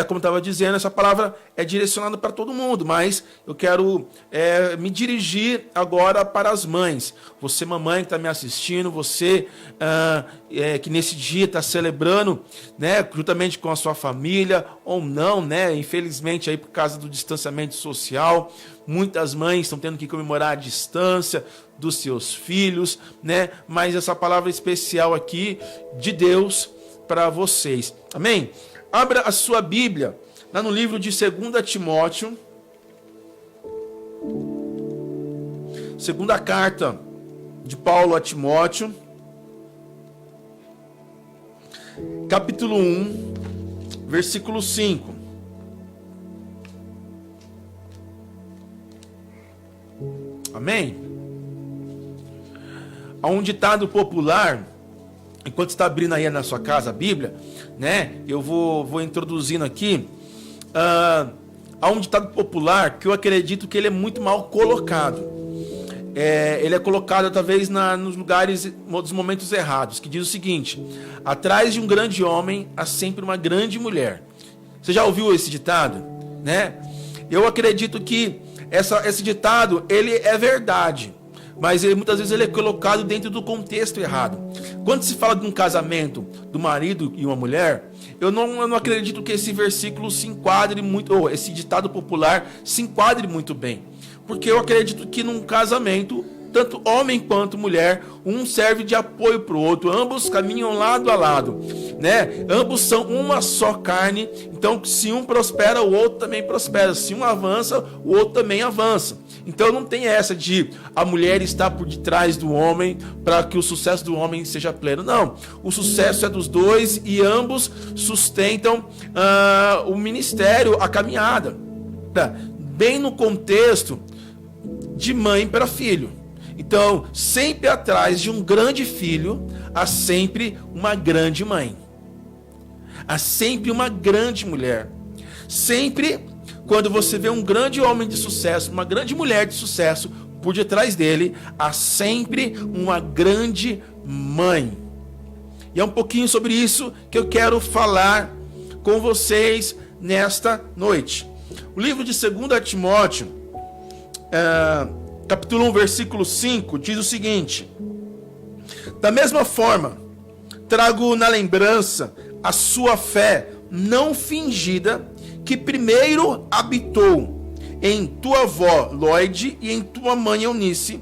como eu estava dizendo, essa palavra é direcionada para todo mundo, mas eu quero me dirigir agora para as mães. Você, mamãe, que está me assistindo, você que nesse dia está celebrando, né, juntamente com a sua família, ou não, né, infelizmente, aí por causa do distanciamento social, muitas mães estão tendo que comemorar a distância dos seus filhos, né, mas essa palavra especial aqui de Deus para vocês. Amém? Abra a sua Bíblia lá no livro de 2 Timóteo, segunda carta de Paulo a Timóteo, capítulo 1, versículo 5. Amém? Há um ditado popular. Enquanto está abrindo aí na sua casa a Bíblia, né? Eu vou introduzindo aqui. Há um ditado popular que eu acredito que ele é muito mal colocado. Ele é colocado talvez nos lugares, nos momentos errados, que diz o seguinte: atrás de um grande homem há sempre uma grande mulher. Você já ouviu esse ditado, né? Eu acredito que esse ditado ele é verdade, mas muitas vezes ele é colocado dentro do contexto errado. Quando se fala de um casamento do marido e uma mulher, eu não acredito que esse versículo se enquadre muito, ou esse ditado popular se enquadre muito bem. Porque eu acredito que num casamento, tanto homem quanto mulher, um serve de apoio para o outro, ambos caminham lado a lado, né? Ambos são uma só carne, então se um prospera, o outro também prospera. Se um avança, o outro também avança. Então não tem essa de a mulher estar por detrás do homem para que o sucesso do homem seja pleno. Não, o sucesso é dos dois e ambos sustentam o ministério, a caminhada. Bem no contexto de mãe para filho. Então, sempre atrás de um grande filho, há sempre uma grande mãe. Há sempre uma grande mulher. Sempre, quando você vê um grande homem de sucesso, uma grande mulher de sucesso, por detrás dele, há sempre uma grande mãe. E é um pouquinho sobre isso que eu quero falar com vocês nesta noite. O livro de 2 Timóteo, capítulo 1, versículo 5, diz o seguinte: da mesma forma, trago na lembrança a sua fé não fingida, que primeiro habitou em tua avó Loide e em tua mãe Eunice,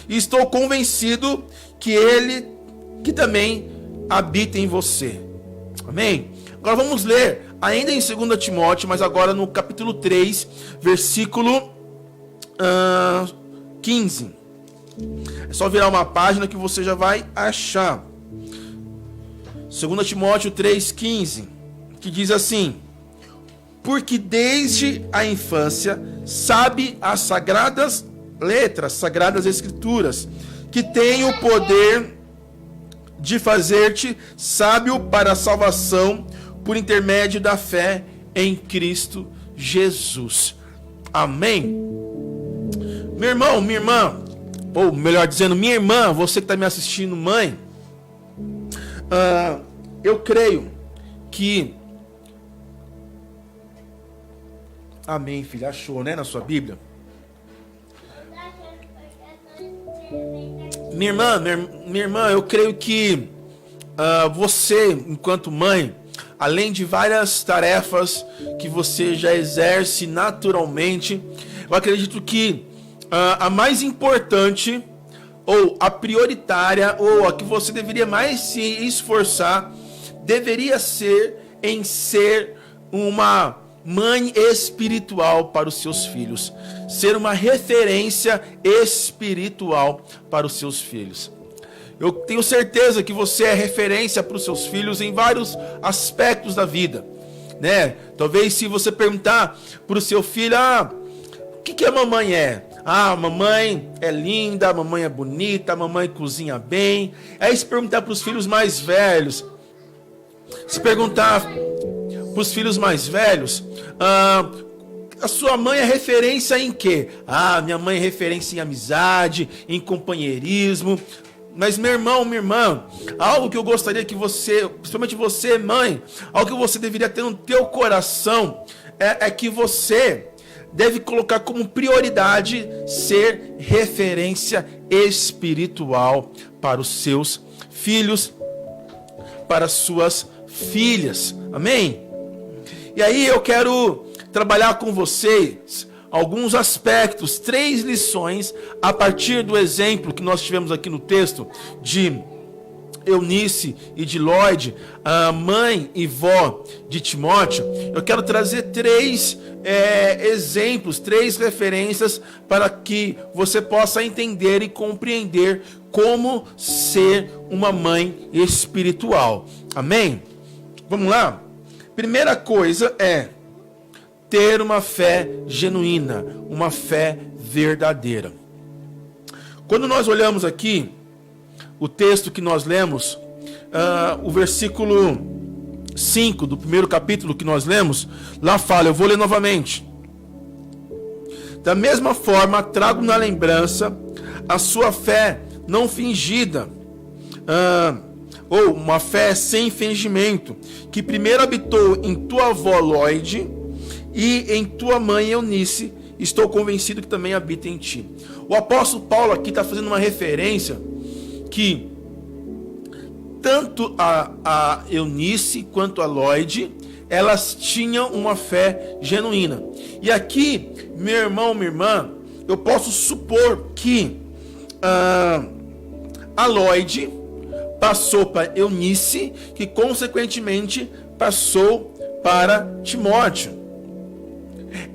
e estou convencido que também habita em você. Amém? Agora vamos ler ainda em 2 Timóteo, mas agora no capítulo 3, versículo 15. É só virar uma página que você já vai achar. 2 Timóteo 3,15, que diz assim: porque desde a infância sabe as sagradas letras, sagradas escrituras, que tem o poder de fazer-te sábio para a salvação por intermédio da fé em Cristo Jesus. Amém? Meu irmão, minha irmã, ou melhor dizendo, minha irmã, você que está me assistindo, mãe, eu creio que... Amém, filha, achou, né, na sua Bíblia? Minha irmã, eu creio que você, enquanto mãe, além de várias tarefas que você já exerce naturalmente, eu acredito que a mais importante, ou a prioritária, ou a que você deveria mais se esforçar, deveria ser em ser uma mãe espiritual para os seus filhos. Ser uma referência espiritual para os seus filhos. Eu tenho certeza que você é referência para os seus filhos em vários aspectos da vida, né? Talvez se você perguntar para o seu filho, o que a mamãe é? A mamãe é linda, a mamãe é bonita, a mamãe cozinha bem. Aí se perguntar para os filhos mais velhos, se perguntar para os filhos mais velhos, a sua mãe é referência em quê? Minha mãe é referência em amizade, em companheirismo. Mas meu irmão, minha irmã, algo que eu gostaria que você, principalmente você, mãe, algo que você deveria ter no teu coração, é que você deve colocar como prioridade ser referência espiritual para os seus filhos, para as suas filhas. Amém? E aí eu quero trabalhar com vocês alguns aspectos, 3 lições, a partir do exemplo que nós tivemos aqui no texto de Eunice e de Lloyd, a mãe e vó de Timóteo. Eu quero trazer 3 exemplos, 3 referências para que você possa entender e compreender como ser uma mãe espiritual. Amém? Vamos lá? Primeira coisa é ter uma fé genuína, uma fé verdadeira. Quando nós olhamos aqui o texto que nós lemos, o versículo 5 do primeiro capítulo que nós lemos, lá fala, eu vou ler novamente. Da mesma forma, trago na lembrança a sua fé não fingida, ou uma fé sem fingimento, que primeiro habitou em tua avó Lloyd e em tua mãe Eunice, estou convencido que também habita em ti. O apóstolo Paulo aqui está fazendo uma referência que tanto a Eunice quanto a Lloyd, elas tinham uma fé genuína. E aqui, meu irmão, minha irmã, eu posso supor que a Lloyd passou para Eunice, que consequentemente passou para Timóteo.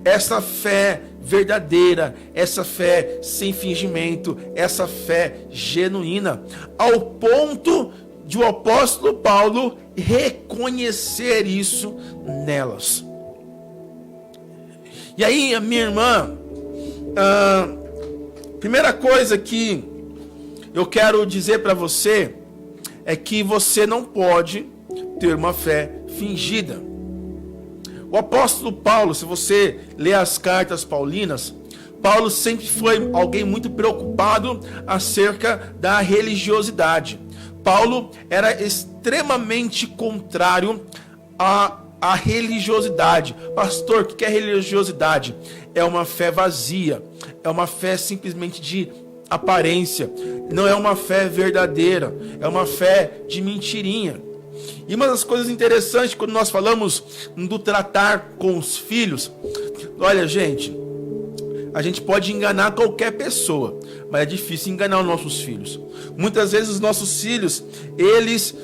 Essa fé verdadeira, essa fé sem fingimento, essa fé genuína, ao ponto de o apóstolo Paulo reconhecer isso nelas. E aí, minha irmã, primeira coisa que eu quero dizer para você é que você não pode ter uma fé fingida. O apóstolo Paulo, se você ler as cartas paulinas, Paulo sempre foi alguém muito preocupado acerca da religiosidade. Paulo era extremamente contrário à religiosidade. Pastor, o que é religiosidade? É uma fé vazia, é uma fé simplesmente de aparência, não é uma fé verdadeira, é uma fé de mentirinha. E uma das coisas interessantes quando nós falamos do tratar com os filhos, olha, gente, a gente pode enganar qualquer pessoa, mas é difícil enganar os nossos filhos. Muitas vezes os nossos filhos, eles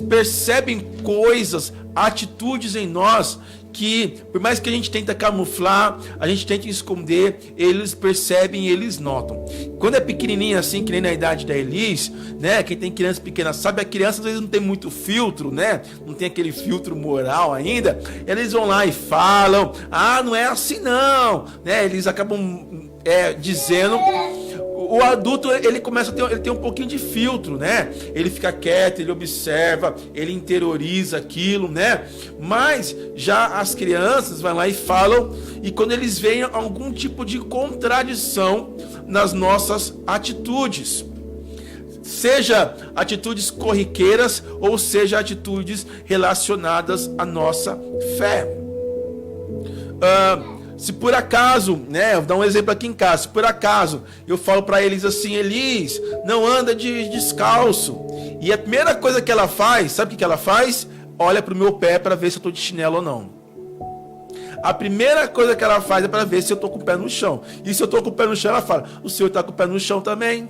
percebem coisas, atitudes em nós que, por mais que a gente tenta camuflar, a gente tenta esconder, eles percebem e eles notam. Quando é pequenininho assim, que nem na idade da Elis, né? Quem tem criança pequena sabe, a criança às vezes não tem muito filtro, né? Não tem aquele filtro moral ainda. Eles vão lá e falam, não é assim não, né? Eles acabam dizendo. O adulto, ele começa a ter, ele tem um pouquinho de filtro, né? Ele fica quieto, ele observa, ele interioriza aquilo, né? Mas já as crianças vão lá e falam, e quando eles veem algum tipo de contradição nas nossas atitudes, seja atitudes corriqueiras ou seja atitudes relacionadas à nossa fé. Se por acaso, né, vou dar um exemplo aqui em casa, se por acaso eu falo para eles assim, Elis, não anda de descalço, e a primeira coisa que ela faz, sabe o que ela faz? Olha pro meu pé para ver se eu tô de chinelo ou não. A primeira coisa que ela faz é para ver se eu tô com o pé no chão, e se eu tô com o pé no chão, ela fala, o senhor tá com o pé no chão também.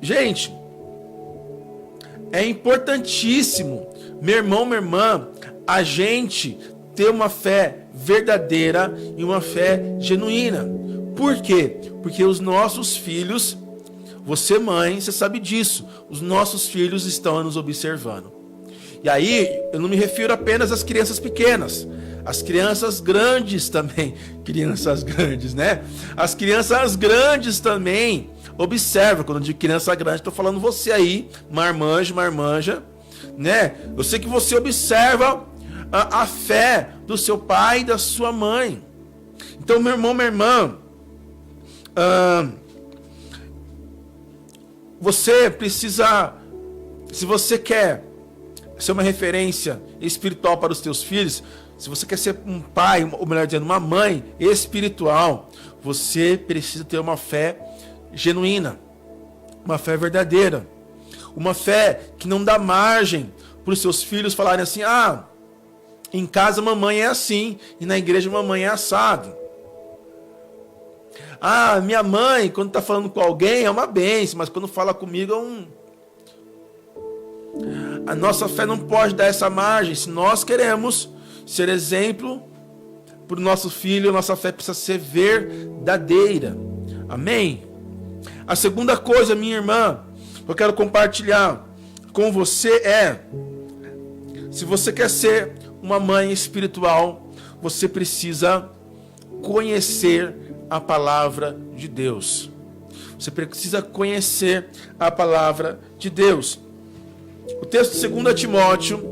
Gente, é importantíssimo, meu irmão, minha irmã, a gente ter uma fé verdadeira e uma fé genuína. Por quê? Porque os nossos filhos, você mãe, você sabe disso, os nossos filhos estão nos observando. E aí, eu não me refiro apenas às crianças pequenas, as crianças grandes também, crianças grandes, né? As crianças grandes também observam. Quando eu digo criança grande, estou falando você aí, marmanja, né? Eu sei que você observa a fé do seu pai e da sua mãe. Então, meu irmão, minha irmã, Você precisa, se você quer ser uma referência espiritual para os teus filhos, se você quer ser um pai, ou melhor dizendo, uma mãe espiritual, você precisa ter uma fé genuína, uma fé verdadeira, uma fé que não dá margem para os seus filhos falarem assim: ah, em casa mamãe é assim e na igreja mamãe é assado. Ah, minha mãe, quando está falando com alguém é uma bênção, mas quando fala comigo é um... A nossa fé não pode dar essa margem. Se nós queremos ser exemplo para o nosso filho, nossa fé precisa ser verdadeira. Amém? A segunda coisa, minha irmã, que eu quero compartilhar com você é: se você quer ser uma mãe espiritual, você precisa conhecer a palavra de Deus. Você precisa conhecer a palavra de Deus. O texto de 2 Timóteo,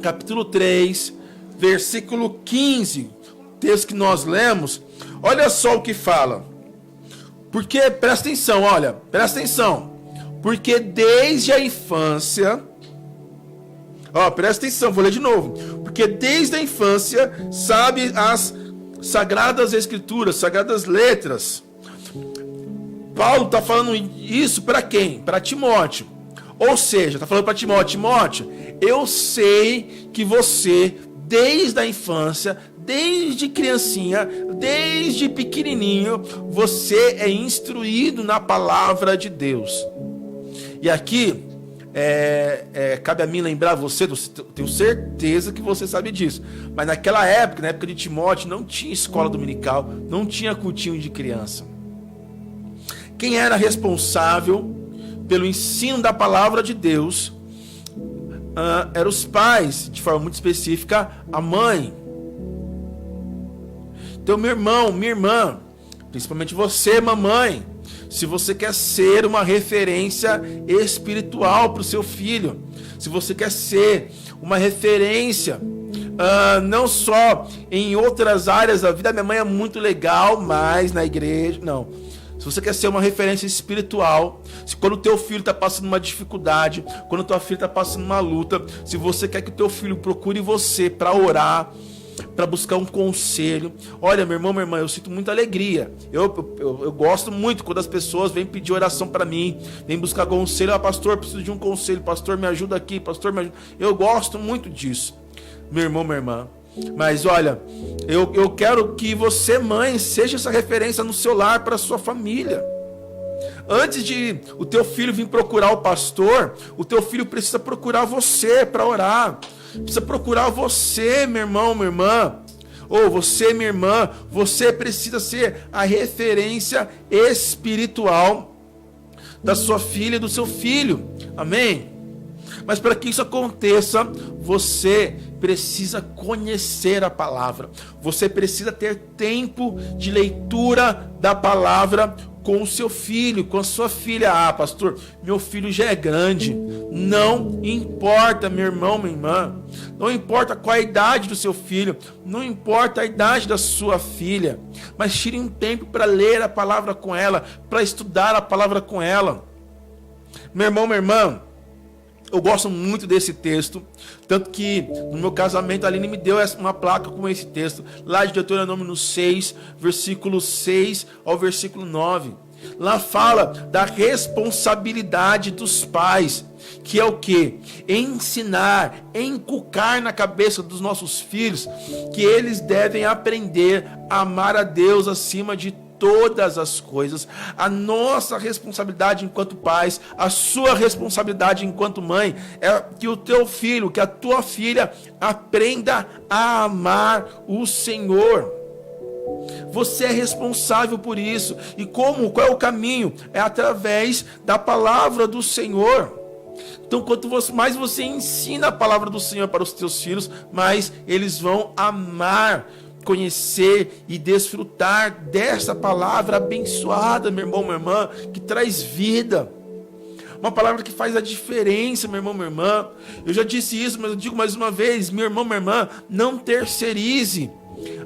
capítulo 3, versículo 15, o texto que nós lemos, olha só o que fala. Porque, presta atenção, olha, presta atenção. Porque desde a infância, presta atenção, vou ler de novo. Porque desde a infância sabe as sagradas escrituras, sagradas letras. Paulo está falando isso para quem? Para Timóteo. Ou seja, está falando para Timóteo: Timóteo, eu sei que você, desde a infância, desde criancinha, desde pequenininho, você é instruído na palavra de Deus. E aqui, cabe a mim lembrar você, tenho certeza que você sabe disso, mas naquela época, na época de Timóteo, não tinha escola dominical, não tinha cultinho de criança. Quem era responsável pelo ensino da palavra de Deus eram os pais, de forma muito específica, a mãe. Então, meu irmão, minha irmã, principalmente você, mamãe, se você quer ser uma referência espiritual para o seu filho, se você quer ser uma referência, não só em outras áreas da vida, minha mãe é muito legal, mas na igreja, não. Se você quer ser uma referência espiritual, se quando o teu filho está passando uma dificuldade, quando tua filha está passando uma luta, se você quer que o teu filho procure você para orar, para buscar um conselho, olha, meu irmão, minha irmã, eu sinto muita alegria. Eu gosto muito quando as pessoas vêm pedir oração para mim, vêm buscar conselho. Pastor, preciso de um conselho, pastor, me ajuda aqui, pastor, me ajuda. Eu gosto muito disso, meu irmão, minha irmã. Mas olha, eu quero que você, mãe, seja essa referência no seu lar para a sua família. Antes de o teu filho vir procurar o pastor, o teu filho precisa procurar você para orar. Precisa procurar você, meu irmão, minha irmã. Ou você, minha irmã, você precisa ser a referência espiritual da sua filha e do seu filho. Amém? Mas para que isso aconteça, você precisa conhecer a palavra. Você precisa ter tempo de leitura da palavra com o seu filho, com a sua filha. Ah, pastor, meu filho já é grande. Não importa, meu irmão, minha irmã. Não importa qual a idade do seu filho. Não importa a idade da sua filha. Mas tire um tempo para ler a palavra com ela, para estudar a palavra com ela. Meu irmão, minha irmã, eu gosto muito desse texto, tanto que no meu casamento a Aline me deu uma placa com esse texto, lá de Deuteronômio 6, versículo 6 ao versículo 9. Lá fala da responsabilidade dos pais, que é o quê? Ensinar, inculcar na cabeça dos nossos filhos que eles devem aprender a amar a Deus acima de todas as coisas. A nossa responsabilidade enquanto pais, a sua responsabilidade enquanto mãe, é que o teu filho, que a tua filha aprenda a amar o Senhor. Você é responsável por isso. E qual é o caminho? É através da palavra do Senhor. Então, quanto mais você ensina a palavra do Senhor para os teus filhos, mais eles vão amar, conhecer e desfrutar dessa palavra abençoada, meu irmão, minha irmã, que traz vida. Uma palavra que faz a diferença, meu irmão, minha irmã. Eu já disse isso, mas eu digo mais uma vez, meu irmão, minha irmã, não terceirize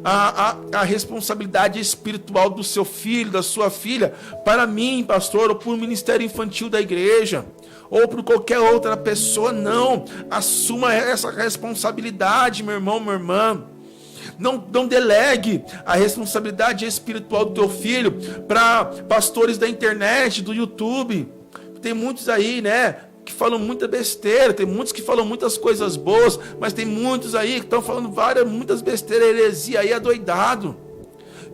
a responsabilidade espiritual do seu filho, da sua filha, para mim, pastor, ou para o ministério infantil da igreja, ou para qualquer outra pessoa. Não, assuma essa responsabilidade, meu irmão, minha irmã. Não delegue a responsabilidade espiritual do teu filho para pastores da internet, do YouTube. Tem muitos aí, né, que falam muita besteira, tem muitos que falam muitas coisas boas, mas tem muitos aí que estão falando muitas besteiras, heresia aí, adoidado.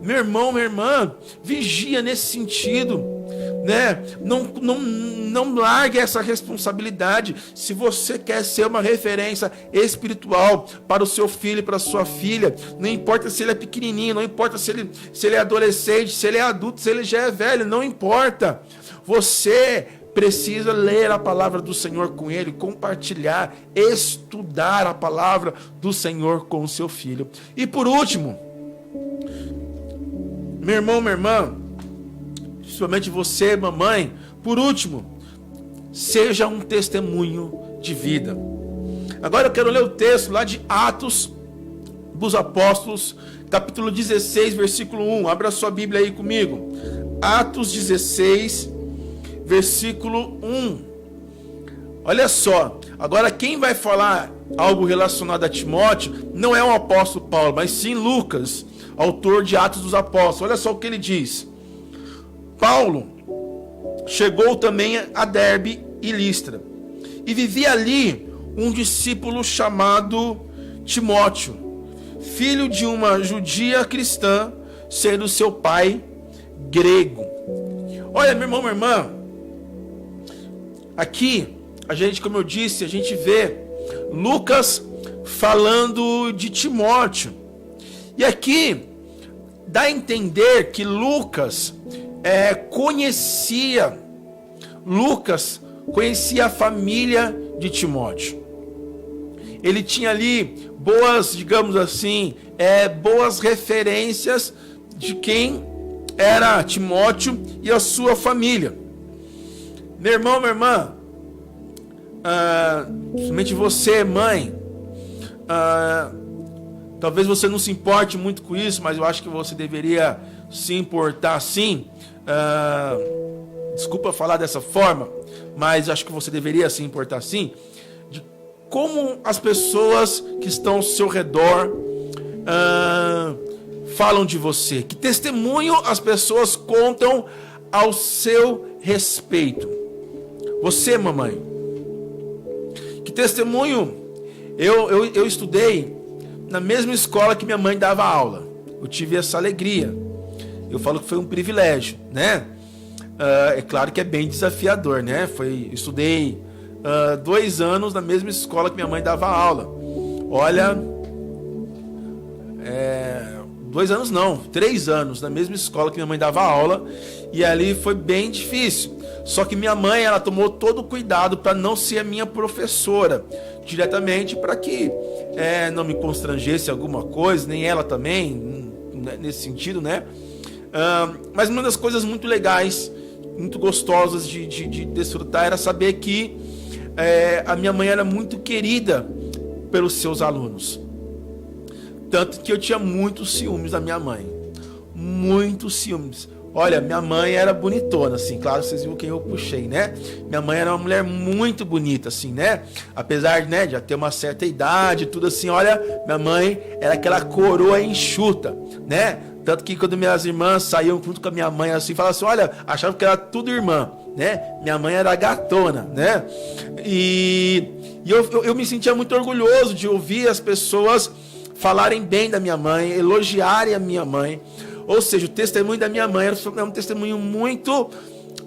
Meu irmão, minha irmã, vigia nesse sentido, né? Não largue essa responsabilidade. Se você quer ser uma referência espiritual para o seu filho e para a sua filha, não importa se ele é pequenininho, não importa se ele é adolescente, se ele é adulto, se ele já é velho, não importa. Você precisa ler a palavra do Senhor com ele, compartilhar, estudar a palavra do Senhor com o seu filho. E por último, meu irmão, minha irmã, principalmente você, mamãe, por último, seja um testemunho de vida. Agora eu quero ler o texto lá de Atos dos Apóstolos, capítulo 16, versículo 1. Abra sua Bíblia aí comigo. Atos 16, versículo 1. Olha só, agora quem vai falar algo relacionado a Timóteo não é o apóstolo Paulo, mas sim Lucas, autor de Atos dos Apóstolos. Olha só o que ele diz. Paulo chegou também a Derbe e Listra, e vivia ali um discípulo chamado Timóteo, filho de uma judia cristã, sendo seu pai grego. Olha, meu irmão, minha irmã, aqui, como eu disse, a gente vê Lucas falando de Timóteo. E aqui dá a entender que Lucas conhecia a família de Timóteo. Ele tinha ali boas, digamos assim, boas referências de quem era Timóteo e a sua família. Meu irmão, minha irmã, principalmente você, mãe, talvez você não se importe muito com isso, mas eu acho que você deveria se importar sim. Desculpa falar dessa forma, mas acho que você deveria se importar sim, de como as pessoas que estão ao seu redor falam de você, que testemunho as pessoas contam ao seu respeito. Você, mamãe, que testemunho? Eu estudei na mesma escola que minha mãe dava aula. Eu tive essa alegria. Eu falo que foi um privilégio, né? É claro que é bem desafiador, né? Estudei 2 anos na mesma escola que minha mãe dava aula. Olha, 2 anos não, 3 anos na mesma escola que minha mãe dava aula. E ali foi bem difícil. Só que minha mãe, ela tomou todo o cuidado para não ser a minha professora diretamente, para que não me constrangesse alguma coisa, nem ela também, nesse sentido, né? Mas uma das coisas muito legais, muito gostosas de desfrutar, era saber que a minha mãe era muito querida pelos seus alunos. Tanto que eu tinha muitos ciúmes da minha mãe. Muitos ciúmes. Olha, minha mãe era bonitona, assim, claro, vocês viram quem eu puxei, né? Minha mãe era uma mulher muito bonita, assim, né? Apesar, né, de já ter uma certa idade, tudo assim, olha, minha mãe era aquela coroa enxuta, né? Tanto que quando minhas irmãs saíam junto com a minha mãe, assim, falavam assim, olha, achavam que era tudo irmã, né? Minha mãe era gatona, né? E eu me sentia muito orgulhoso de ouvir as pessoas falarem bem da minha mãe, elogiarem a minha mãe. Ou seja, o testemunho da minha mãe era um testemunho muito,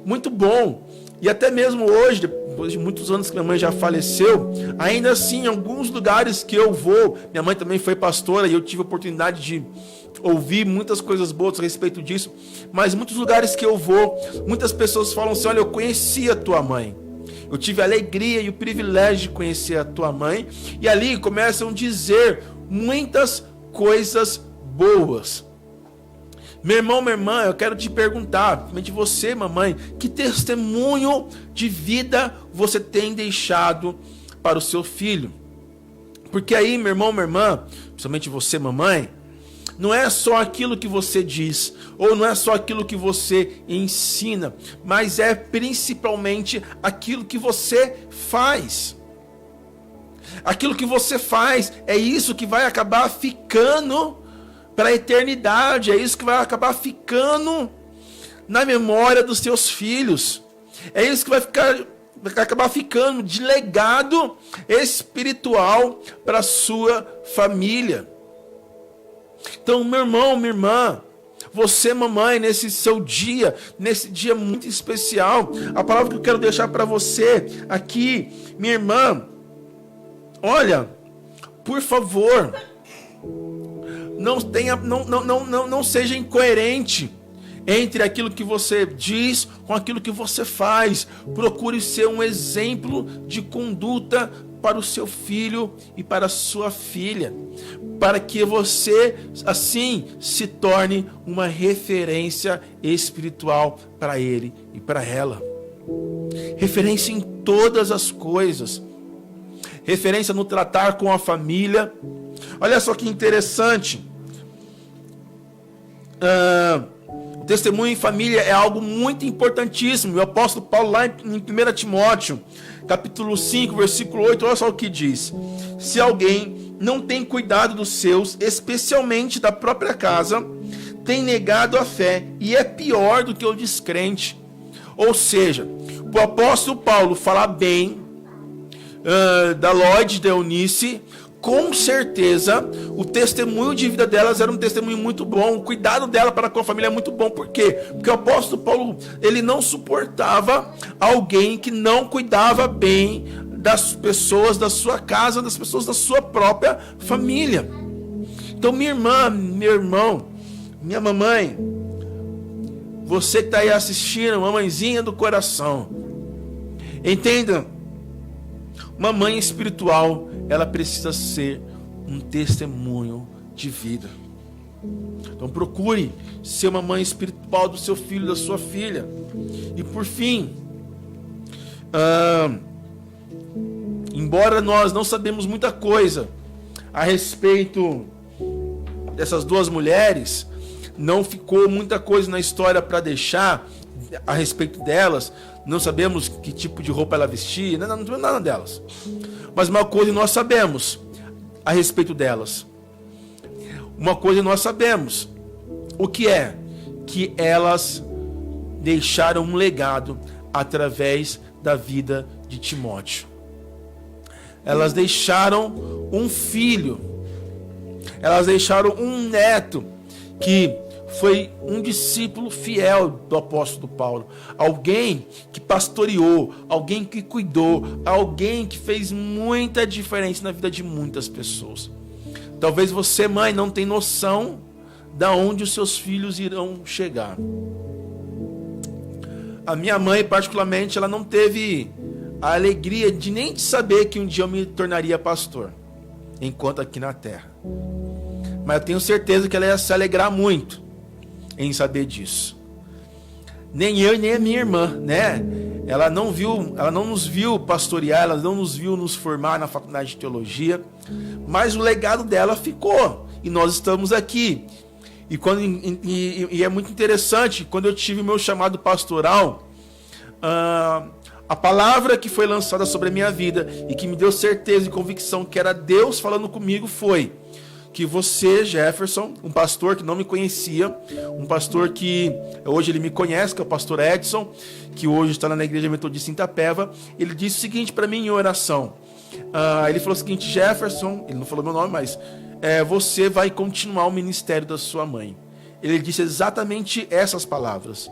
muito bom. E até mesmo hoje, depois de muitos anos que minha mãe já faleceu, ainda assim, em alguns lugares que eu vou, minha mãe também foi pastora e eu tive a oportunidade de ouvir muitas coisas boas a respeito disso, mas muitos lugares que eu vou, muitas pessoas falam assim, olha, eu conheci a tua mãe. Eu tive a alegria e o privilégio de conhecer a tua mãe. E ali começam a dizer muitas coisas boas. Meu irmão, minha irmã, eu quero te perguntar, principalmente você, mamãe, que testemunho de vida você tem deixado para o seu filho? Porque aí, meu irmão, minha irmã, principalmente você, mamãe, não é só aquilo que você diz, ou não é só aquilo que você ensina, mas é principalmente aquilo que você faz. Aquilo que você faz é isso que vai acabar ficando para a eternidade, é isso que vai acabar ficando na memória dos seus filhos, é isso que vai acabar ficando de legado espiritual para a sua família. Então, meu irmão, minha irmã, você, mamãe, nesse seu dia, nesse dia muito especial, a palavra que eu quero deixar para você aqui, minha irmã, olha, por favor, não seja incoerente entre aquilo que você diz com aquilo que você faz. Procure ser um exemplo de conduta para o seu filho e para a sua filha, para que você assim se torne uma referência espiritual para ele e para ela. Referência em todas as coisas. Referência no tratar com a família. Olha só que interessante. O testemunho em família é algo muito importantíssimo. O apóstolo Paulo, lá em 1 Timóteo, capítulo 5, versículo 8, olha só o que diz. Se alguém não tem cuidado dos seus, especialmente da própria casa, tem negado a fé e é pior do que o descrente. Ou seja, o apóstolo Paulo fala bem da Lloyd, de Eunice. Com certeza, o testemunho de vida delas era um testemunho muito bom. O cuidado dela para com a família é muito bom. Por quê? Porque o apóstolo Paulo, ele não suportava alguém que não cuidava bem das pessoas da sua casa, das pessoas da sua própria família. Então, minha irmã, meu irmão, minha mamãe, você que está aí assistindo, mamãezinha do coração, entenda, uma mãe espiritual, ela precisa ser um testemunho de vida. Então procure ser uma mãe espiritual do seu filho, da sua filha. E por fim, embora nós não sabemos muita coisa a respeito dessas duas mulheres, não ficou muita coisa na história para deixar a respeito delas. Não sabemos que tipo de roupa ela vestia, não sabemos nada delas. Mas uma coisa nós sabemos a respeito delas. Uma coisa nós sabemos. O que é? Que elas deixaram um legado através da vida de Timóteo. Elas deixaram um filho. Elas deixaram um neto que foi um discípulo fiel do apóstolo Paulo. Alguém que pastoreou, alguém que cuidou, alguém que fez muita diferença na vida de muitas pessoas. Talvez você, mãe, não tenha noção de onde os seus filhos irão chegar. A minha mãe, particularmente, ela não teve a alegria de nem de saber que um dia eu me tornaria pastor, enquanto aqui na terra. Mas eu tenho certeza que ela ia se alegrar muito em saber disso. Nem eu e nem a minha irmã, né? Ela não nos viu pastorear, ela não nos viu nos formar na faculdade de teologia, mas o legado dela ficou, e nós estamos aqui. E é muito interessante, quando eu tive o meu chamado pastoral, a palavra que foi lançada sobre a minha vida e que me deu certeza e convicção que era Deus falando comigo foi que você, Jefferson, um pastor que não me conhecia, um pastor que hoje ele me conhece, que é o pastor Edson, que hoje está na igreja metodista em Itapeva, ele disse o seguinte para mim em oração. Ele falou o seguinte: Jefferson, ele não falou meu nome, mas você vai continuar o ministério da sua mãe. Ele disse exatamente essas palavras,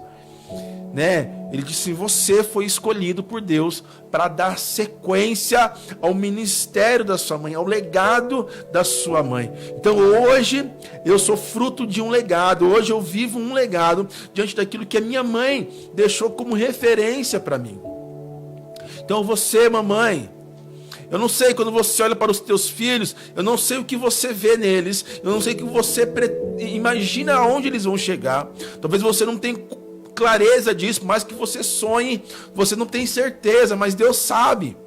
né? Ele disse: você foi escolhido por Deus para dar sequência ao ministério da sua mãe, ao legado da sua mãe. Então hoje eu sou fruto de um legado, hoje eu vivo um legado diante daquilo que a minha mãe deixou como referência para mim. Então você, mamãe, eu não sei, quando você olha para os teus filhos, eu não sei o que você vê neles, eu não sei o que você imagina aonde eles vão chegar. Talvez você não tenha clareza disso, mas que você sonhe, você não tem certeza, mas Deus sabe.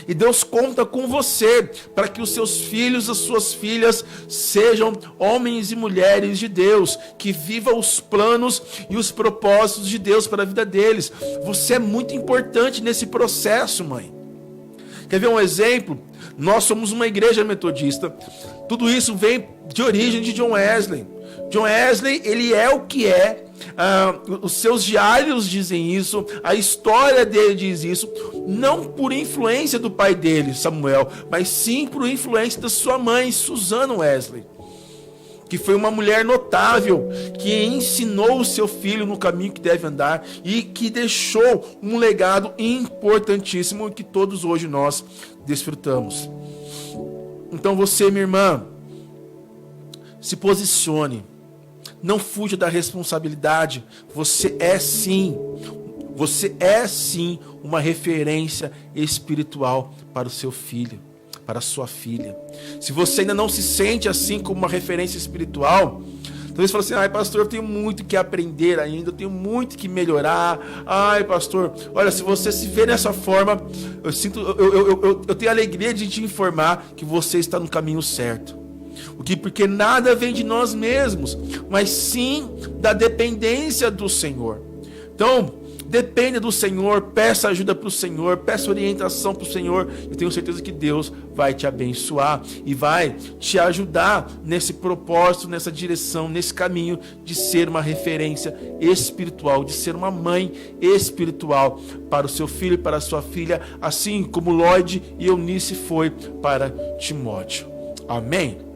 E Deus conta com você para que os seus filhos, as suas filhas sejam homens e mulheres de Deus, que vivam os planos e os propósitos de Deus para a vida deles. Você é muito importante nesse processo, mãe. Quer ver um exemplo? Nós somos uma igreja metodista. Tudo isso vem de origem de John Wesley. John Wesley, ele é o que é. Os seus diários dizem isso, a história dele diz isso, não por influência do pai dele, Samuel, mas sim por influência da sua mãe, Susana Wesley, que foi uma mulher notável, que ensinou o seu filho no caminho que deve andar e que deixou um legado importantíssimo que todos hoje nós desfrutamos. Então você, minha irmã, se posicione. Não fuja da responsabilidade. Você é sim uma referência espiritual para o seu filho, para a sua filha. Se você ainda não se sente assim como uma referência espiritual, talvez você fale assim: ai pastor, eu tenho muito que aprender ainda, eu tenho muito que melhorar. Ai pastor, olha, se você se vê dessa forma, eu tenho a alegria de te informar que você está no caminho certo. Porque nada vem de nós mesmos, mas sim da dependência do Senhor. Então, dependa do Senhor, peça ajuda para o Senhor, peça orientação para o Senhor. Eu tenho certeza que Deus vai te abençoar e vai te ajudar nesse propósito, nessa direção, nesse caminho de ser uma referência espiritual, de ser uma mãe espiritual para o seu filho e para a sua filha, assim como Lloyd e Eunice foi para Timóteo. Amém?